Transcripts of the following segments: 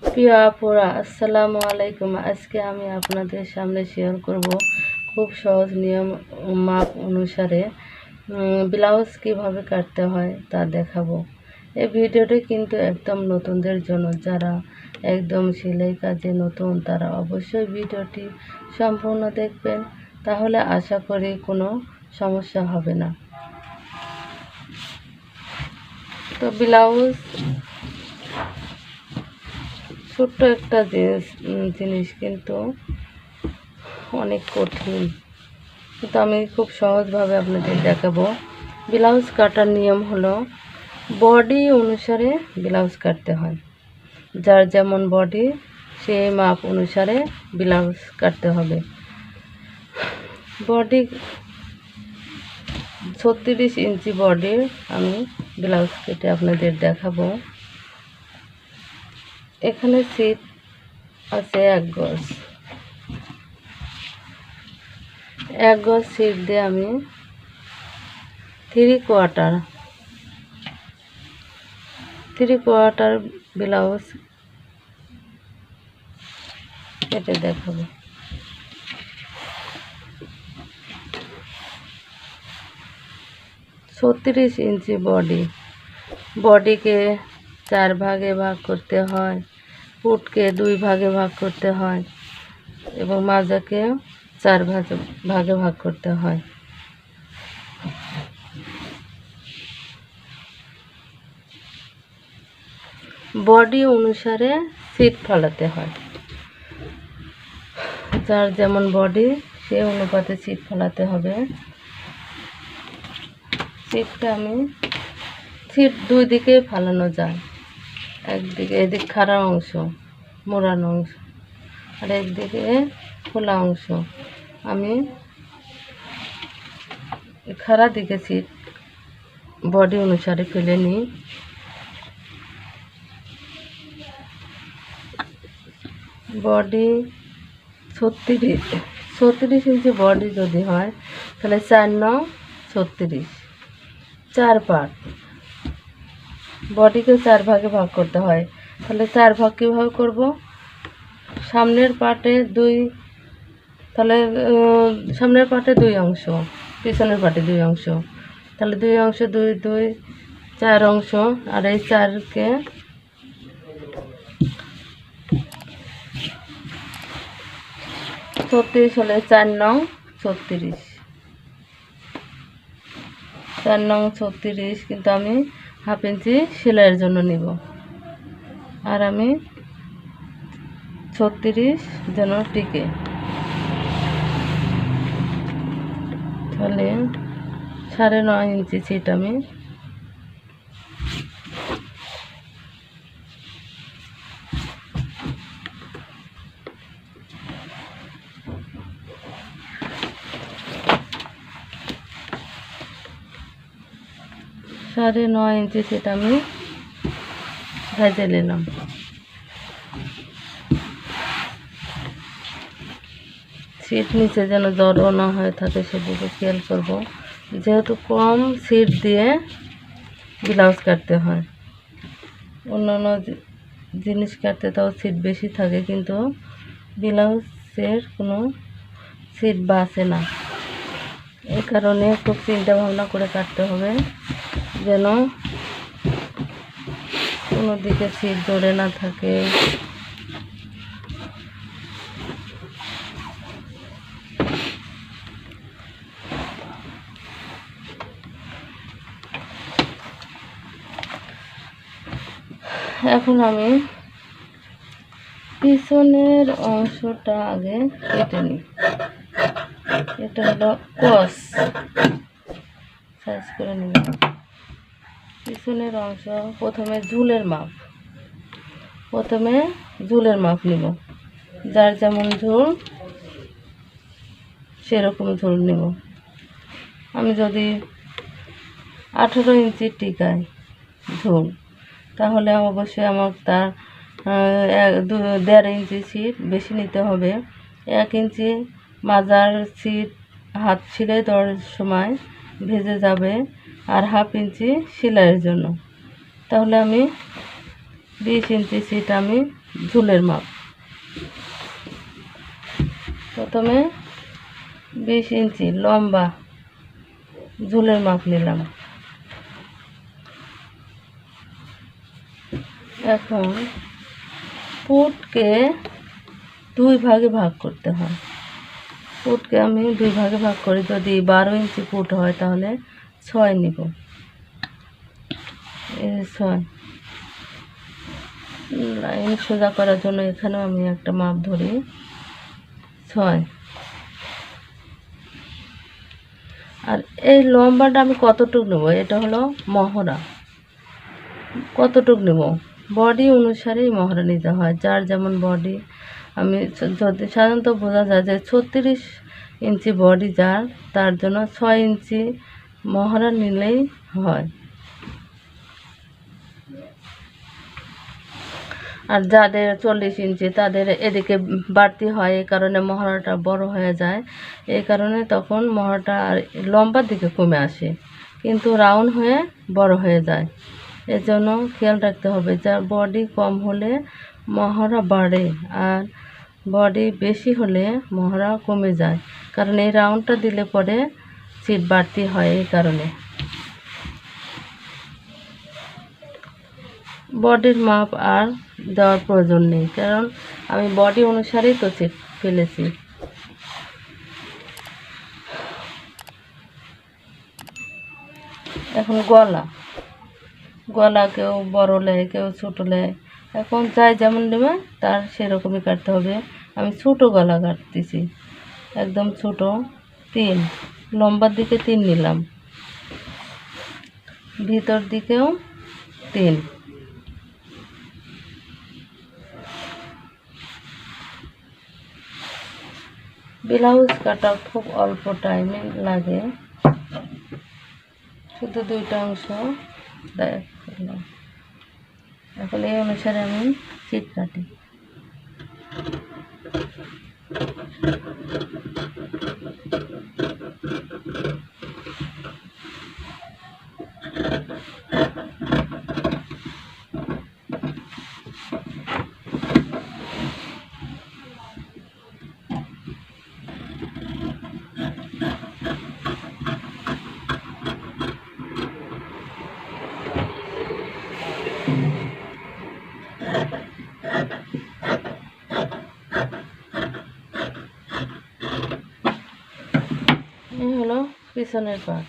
প্রিয় আপুরা, আসসালামু আলাইকুম। আজকে আমি আপনাদের সামনে শেয়ার করব খুব সহজ নিয়ম মাপ অনুসারে ব্লাউজ কিভাবে কাটতে হয় তা দেখাবো। এই ভিডিওটি কিন্তু একদম নতুনদের জন্য, যারা একদম সেলাই কাজে নতুন তারা অবশ্যই ভিডিওটি সম্পূর্ণ দেখবেন, তাহলে আশা করি কোনো সমস্যা হবে না। তো ব্লাউজ ছোট্ট একটা জিনিস কিন্তু অনেক কঠিন, কিন্তু আমি খুব সহজভাবে আপনাদের দেখাবো। ব্লাউজ কাটার নিয়ম হলো বডি অনুসারে ব্লাউজ কাটতে হয়। যার যেমন বডি সেই মাপ অনুসারে ব্লাউজ কাটতে হবে। বডি 36 ইঞ্চি বডির আমি ব্লাউজ কেটে আপনাদের দেখাবো। এখানে সিট আছে 1 গজ। 1 গজ সিট দিয়ে আমি 3/4 ব্লাউজ কেটে দেখাবো। ছত্রিশ ইঞ্চি বডিকে 4 ভাগে ভাগ করতে হয়, পুটকে 2 ভাগে ভাগ করতে হয় এবং মাজাকে 4 ভাগে ভাগ করতে হয়। বডি অনুসারে সিট ফালাতে হয়। যার যেমন বডি সে অনুপাতে সিট ফালাতে হবে। সিট 2 দিকে ফালানো যায়। একদিকে এদিক খাড়া অংশ, মোড়ানো অংশ, আর একদিকে খোলা অংশ। আমি খাড়া দিকে সিট বডি অনুসারে ফেলে নিই। বডি 36 ইঞ্চি বডি যদি হয় তাহলে 4×9 36, 4 পার্ট। বডিকে 4 ভাগে ভাগ করতে হয়। তাহলে 4 ভাগ কীভাবে করব? সামনের পার্টে 2, তাহলে সামনের পার্টে 2 অংশ, পিছনের পার্টে 2 অংশ, তাহলে 2 অংশ 2 2 4 অংশ। আর এই 4কে 36 হলে 4×9 36, 4×9 36। কিন্তু আমি ½ ইঞ্চি সেলাইয়ের জন্য নিব, আর আমি 36 যেন টিকে, তাহলে 9.5 ইঞ্চি সিট আমি ভেজে নিলাম। সিট নিচে যেন জড়ো না হয়ে থাকে সেদিকে খেয়াল করব। যেহেতু কম সিট দিয়ে ব্লাউজ কাটতে হয়, অন্যান্য জিনিস কাটতে তাও সিট বেশি থাকে, কিন্তু ব্লাউজের কোনো সিট বাঁচে না। এই কারণে খুব চিন্তা ভাবনা করে কাটতে হবে যেন কোনো দিকে সিট জড়ে না থাকে। এখন আমি পিছনের অংশটা আগে কেটে নিই। এটা হলো ক্রস সাইজ করে নিব। পিছনের অংশ প্রথমে ঝুলের মাপ নিব। যার যেমন ঝুল সেরকম ঝুল নিব। আমি যদি 18 ইঞ্চি টিকাই ঝুল, তাহলে অবশ্যই আমার তার 1.5 ইঞ্চি সিট বেশি নিতে হবে। 1 ইঞ্চি মাজার সিট হাত সেলাই দেওয়ার সময় ভেজে যাবে, আর ½ ইঞ্চি সেলাইয়ের জন্য। তাহলে আমি 20 ইঞ্চি সিট আমি ঝুলের মাপ। প্রথমে 20 ইঞ্চি লম্বা ঝুলের মাপ নিলাম। এখন ফুটকে 2 ভাগে ভাগ করতে হয়। ফুটকে আমি 2 ভাগে ভাগ করি। যদি 12 ইঞ্চি ফুট হয় তাহলে 6 নিব। 6 লাইন সোজা করার জন্য এখানেও আমি একটা মাপ ধরি 6। আর এই লম্বাটা আমি কতটুকু নেব, এটা হলো মহড়া। কতটুকু নেব বডি অনুসারেই মহড়া নিতে হয়, যার যেমন বডি। আমি যদি সাধারণত বোঝা যায় যে 36 ইঞ্চি বডি যার, তার জন্য 6 ইঞ্চি মহড়া নিলেই হয়। আর যাদের 40 ইঞ্চি তাদের এদিকে বাড়তি হয়, এই কারণে মহড়াটা বড় হয়ে যায়। এই কারণে তখন মহড়াটা লম্বার দিকে কমে আসে, কিন্তু রাউন্ড হয়ে বড় হয়ে যায়। এর জন্য খেয়াল রাখতে হবে, যার বডি কম হলে মহড়া বাড়ে, আর বডি বেশি হলে মহড়া কমে যায়। কারণ এই রাউন্ডটা দিলে পরে সিট বাড়তি হয়। এই কারণে বডির মাপ আর দেওয়ার প্রয়োজন নেই, কারণ আমি বডি অনুসারেই তো সিট ফেলেছি। এখন গলা কেউ বড় নেয়, কেউ ছোটো নেয়। এখন যাই যেমন নেবে তার সেরকমই কাটতে হবে। আমি ছোটো গলা কাটতেছি, একদম ছোটো 3, লম্বার দিকে 3 নিলাম, ভিতর দিকেও 3। ব্লাউজ কাটা খুব অল্প টাইমে লাগে, শুধু 2টা অংশ দেখলাম। এখন এই অনুসারে আমি সিট কাটি। এই হলো পিছনের পার্ট।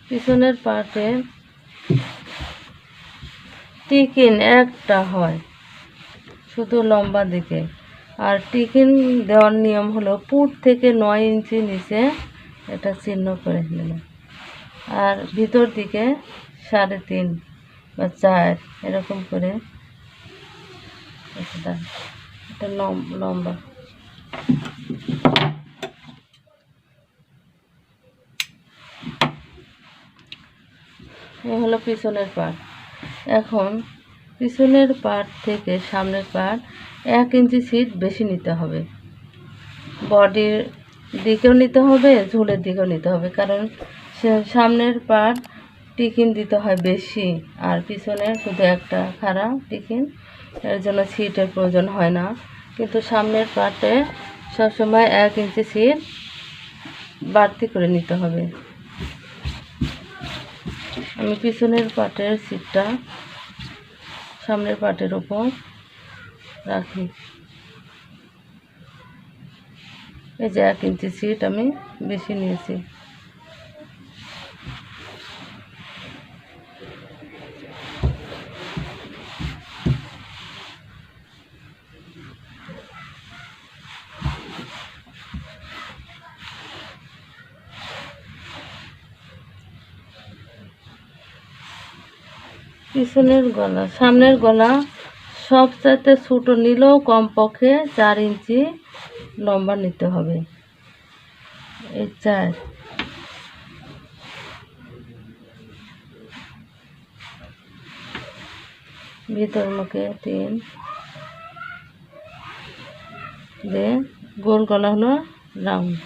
পিছনের পার্টে টিকিন একটা হয় শুধু লম্বা দিকে, আর টিকিন দেওয়ার নিয়ম হলো পুট থেকে 9 ইঞ্চি নিচে এটা চিহ্ন করে নিলাম, আর ভিতর দিকে 3.5 বা 4 এরকম করে এটা লম্বা। এই হলো পিছনের পার্ট। এখন পিছনের পার্ট থেকে সামনের পার্ট 1 ইঞ্চি সিট বেশি নিতে হবে। বডির দিকেও নিতে হবে, ঝুলের দিকেও নিতে হবে, কারণ সামনের পার্ট টিকিন দিতে হয় বেশি, আর পিছনে শুধু একটা খাড়া টিকিন, এর জন্য সিটের প্রয়োজন হয় না। কিন্তু সামনের পার্টে সবসময় 1 ইঞ্চি সিট বাড়তি করে নিতে হবে। আমি পিছনের পার্টের সিটটা সামনের পার্টের উপর রাখি। এই যে 1 ইঞ্চি সিট আমি বেশি নিয়েছি। পিছনের গলা, সামনের গলা সবচাইতে ছোটো নিলেও কমপক্ষে 4 ইঞ্চি লম্বা নিতে হবে। এই 4, ভিতর মুখে 3 দিয়ে গোল গলা হলো রাউন্ড।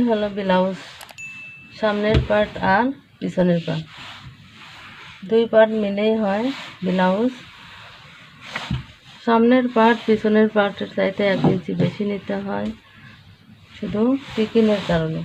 হলো ব্লাউজ, সামনের পার্ট আর পিছনের পার্ট, দুই পার্ট মিলেই হয় ব্লাউজ। সামনের পার্ট পিছনের পার্টের চাইতে 1 ইঞ্চি বেশি নিতে হয়, শুধু টিকিনের কারণে।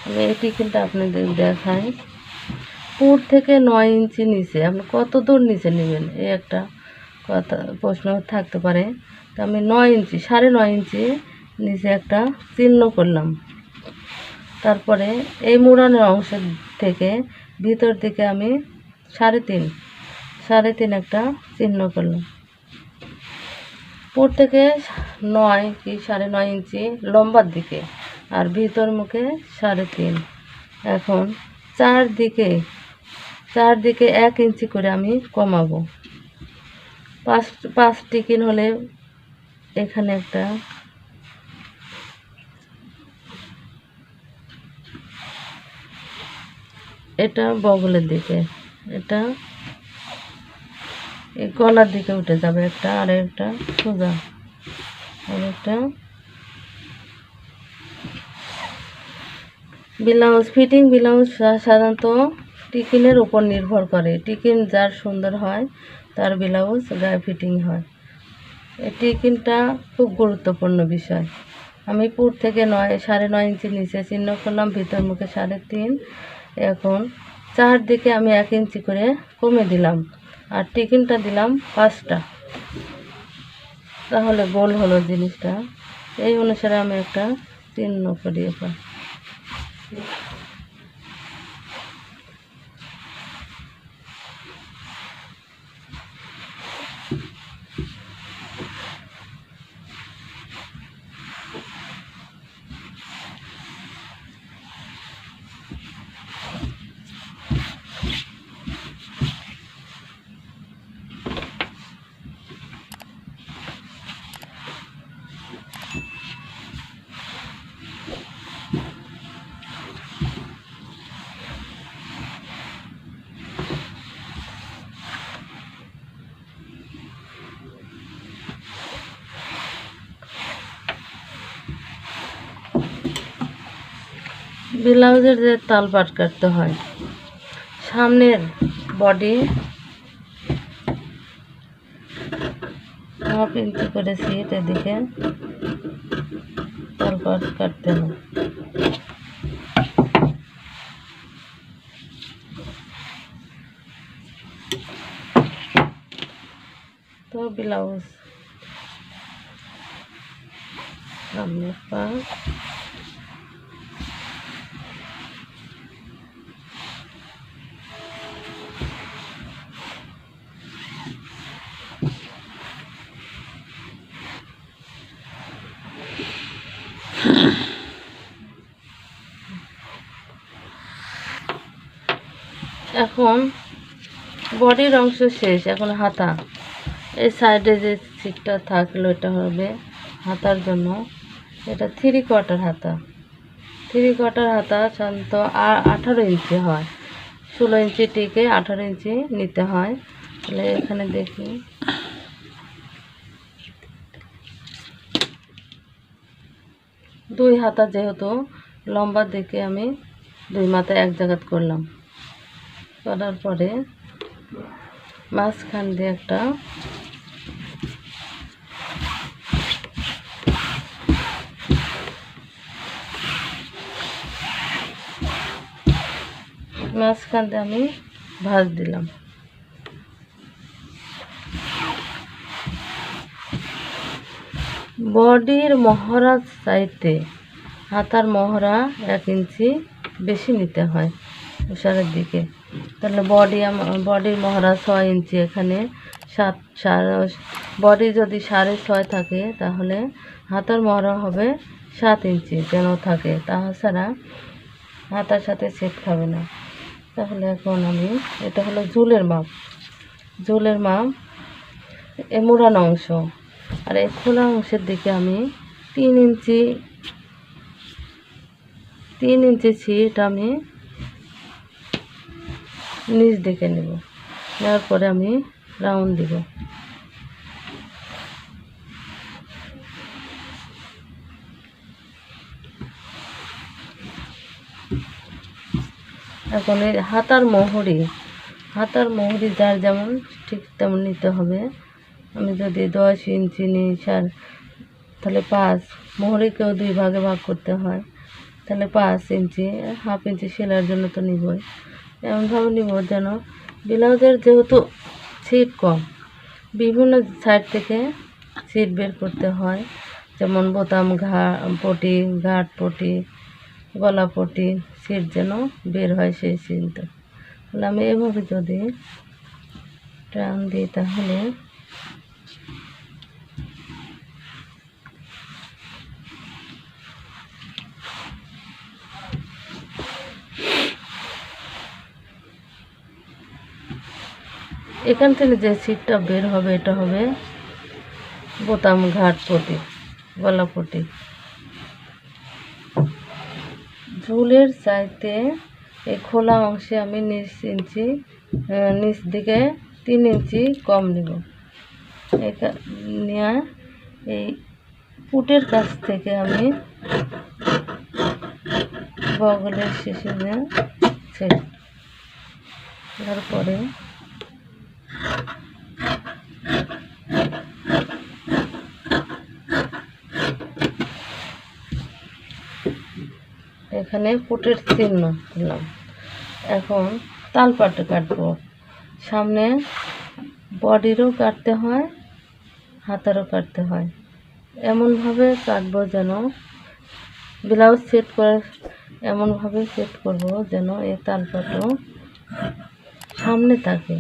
আমি এই টিকিনটা আপনাদের দেখাই। পুর থেকে 9 ইঞ্চি নিচে আপনি কত দূর নিচে নেবেন, এই একটা কথা প্রশ্ন থাকতে পারে। তো আমি 9 ইঞ্চি, 9.5 ইঞ্চি নিচে একটা চিহ্ন করলাম। তারপরে এই মুড়ানোর অংশ থেকে ভিতর দিকে আমি 3.5 একটা চিহ্ন করলাম। পুর থেকে 9 কি 9.5 ইঞ্চি লম্বার দিকে, আর ভিতর মুখে 3.5। এখন চারদিকে 1 ইঞ্চি করে আমি কমাবো। 5 টিকিন হলে এখানে একটা, এটা বগলের দিকে, এটা এই গলার দিকে উঠে যাবে একটা, আর একটা সোজা, আর একটা ব্লাউজ। ফিটিং ব্লাউজ সাধারণত টিকিনের উপর নির্ভর করে। টিকিন যার সুন্দর হয় তার ব্লাউজ গায়ে ফিটিং হয়। এই টিকিনটা খুব গুরুত্বপূর্ণ বিষয়। আমি পুর থেকে 9.5 ইঞ্চি নিচে চিহ্ন করলাম, ভিতর মুখে 3.5। এখন চারদিকে আমি 1 ইঞ্চি করে কমে দিলাম, আর টিকিনটা দিলাম 5টা, তাহলে গোল হলো জিনিসটা। এই অনুসারে আমি একটা চিহ্ন করিয়ে পাই। ব্লাউজের যে তাল পাট কাটতে হয়, সামনের বডি 1/2 ইঞ্চি করেছি, এদিকে তাল পাট কাটতে হয়। তো ব্লাউজ সামনের পাট, এখন বডির অংশ শেষ। এখন হাতা, এই সাইডে যে সিটটা থাকলো এটা হবে হাতার জন্য। এটা 3/4 হাতা। 3/4 হাতা সাধারণত 18 ইঞ্চি হয়। 16 ইঞ্চি টিকে 18 ইঞ্চি নিতে হয়। তাহলে এখানে দেখি, দুই হাতা যেহেতু লম্বা দিকে আমি 2 মাথায় এক জায়গা করলাম। করার পরে মাঝখান দিয়ে একটা আমি ভাঁজ দিলাম। বডির মহড়া চাইতে হাতার মহড়া 1 ইঞ্চি বেশি নিতে হয় ওষারের দিকে। তাহলে বডির মহড়া 6 ইঞ্চি, এখানে 7, বডি যদি 6.5 থাকে তাহলে হাতার মহড়া হবে 7 ইঞ্চি যেন থাকে, তাছাড়া হাতার সাথে সেট খাবে না। তাহলে এখন আমি, এটা হলো ঝুলের মাপ, এ মোড়ানো অংশ, আর এই খোলা অংশের দিকে আমি 3 ইঞ্চি ছিট আমি নিচ দিকে নেব। নেওয়ার পরে আমি রাউন্ড দিব। এখন এই হাতার মোহরি যার যেমন ঠিক তেমন নিতে হবে। আমি যদি 10 ইঞ্চি নিই তাহলে 5, মোহরিকেও 2 ভাগে ভাগ করতে হয়, তাহলে 5 ইঞ্চি, হাফ ইঞ্চি সেলাইয়ের জন্য তো নিবই। এমনভাবে নিব যেন ব্লাউজের যেহেতু ছিট কম, বিভিন্ন সাইড থেকে ছিট বের করতে হয়, যেমন বোতাম পটি, ঘাট পটি, গলা পটি, ছিট যেন বের হয় সেই ছিটটা। তাহলে আমি এভাবে যদি টান দিই তাহলে এখান থেকে যে ছিটটা বের হবে এটা হবে বোতাম ঘাট পটি, গলা পটি। ঝুলের চাইতে এই খোলা অংশে আমি নিচ দিকে 3 ইঞ্চি কম নিব। নিয়ে এই পুটের কাছ থেকে আমি বগলের শেষে ছেড়ে তারপরে এখানে পুটের চিহ্ন দিলাম। এখন তালপাটে কাটবো, সামনে বডিরও কাটতে হয়, হাতারও কাটতে হয়। এমনভাবে কাটবো যেন ব্লাউজ সেট করে, এমনভাবে সেট করব যেন এই তালপাটও সামনে থাকে,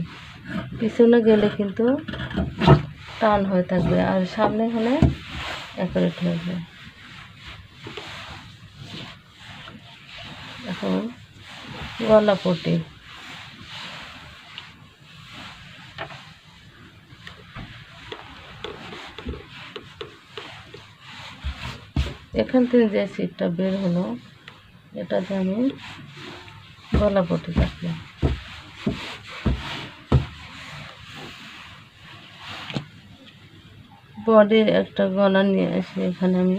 পিছনে গেলে কিন্তু টান হয়ে থাকবে, আর সামনে হলে অ্যাকুরেট হবে। এখন গলা পটি, এখান থেকে যে ছিটটা বের হলো এটাতে আমি গলা পটি কাটলাম। বডির একটা গলা নিয়ে এসে এখানে আমি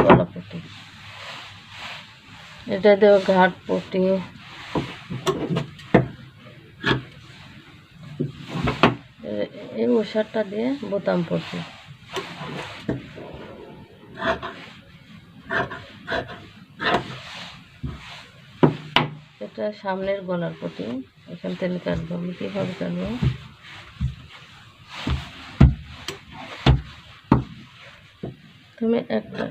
গলা পটি, এটা দেব ঘাট পটি, এই ওষারটা দিয়ে বোতাম পটি। এটা সামনের গলার পটি, এখান থেকে কাটবো। আমি কীভাবে কাটবো, তুমি একটা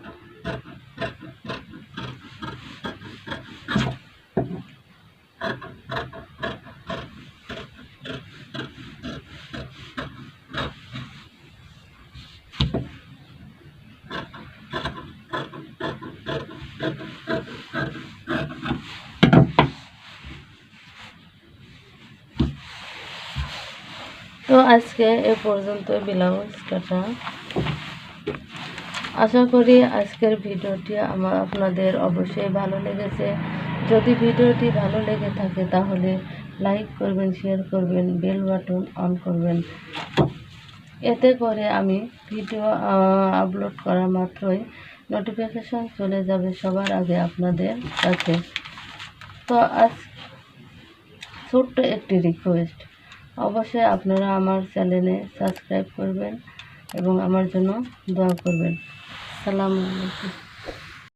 তো আজকে এ পর্যন্ত ব্লাউজ কাটা। আশা করি আজকের ভিডিওটি আপনাদের অবশ্যই ভালো লেগেছে। যদি ভিডিওটি ভালো লেগে থাকে তাহলে লাইক করবেন, শেয়ার করবেন, বেল বাটন অন করবেন। এতে করে আমি ভিডিও আপলোড করা মাত্রই নোটিফিকেশন চলে যাবে সবার আগে আপনাদের কাছে। তো আজ ছোট্ট একটি রিকোয়েস্ট, অবশ্যই আপনারা আমার চ্যানেলে সাবস্ক্রাইব করবেন এবং আমার জন্য দোয়া করবেন। আসসালামু আলাইকুম।